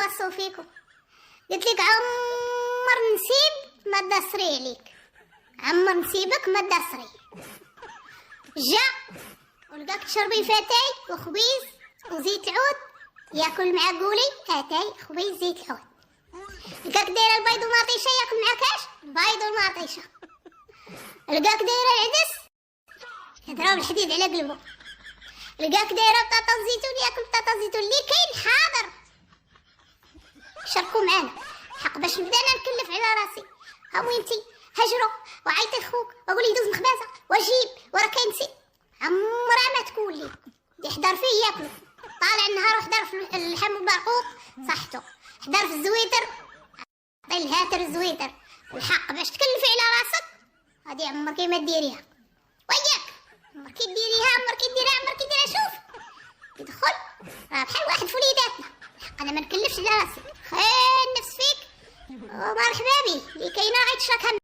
نتوصوا فيكم. قلت لك عمر نسيب ما دسري عليك، عمر نسيبك ما دسري. جا ولقاك تشربي فاتاي وخبيز وزيت عود، ياكل مع قولي اتاي خبيز زيت العود. لقاك دايره البيض وماطيشه، ياكل معاك اش؟ البيض والماطيشه. لقاك دايره العدس يضرب الحديد على قلبه. لقاك دايره بطاطا الزيتون، ياكل بطاطا الزيتون اللي كاين حاضر. شاركوا معانا حق باش نبدا انا نكلف على راسي. ها وينتي هجروا وعيطي لخوك وقولي يدوز مخبازه واجيب وراه كاين سي. عمرها ما تكون لي يحضر فيه ياكلو. طالع النهار وحضر في اللحم البرقوق صحته، حضر في الزويتر عطي الهاتر الزويتر. الحق باش تكلفي على راسك هادي عمرك ما ديريها، وياك عمرك ديريها شوف يدخل راه بحال واحد في وليداتنا. الحق انا ما نكلفش على راسي، خير نفس فيك ومرحبا بيه اللي كاينه غيتشركها.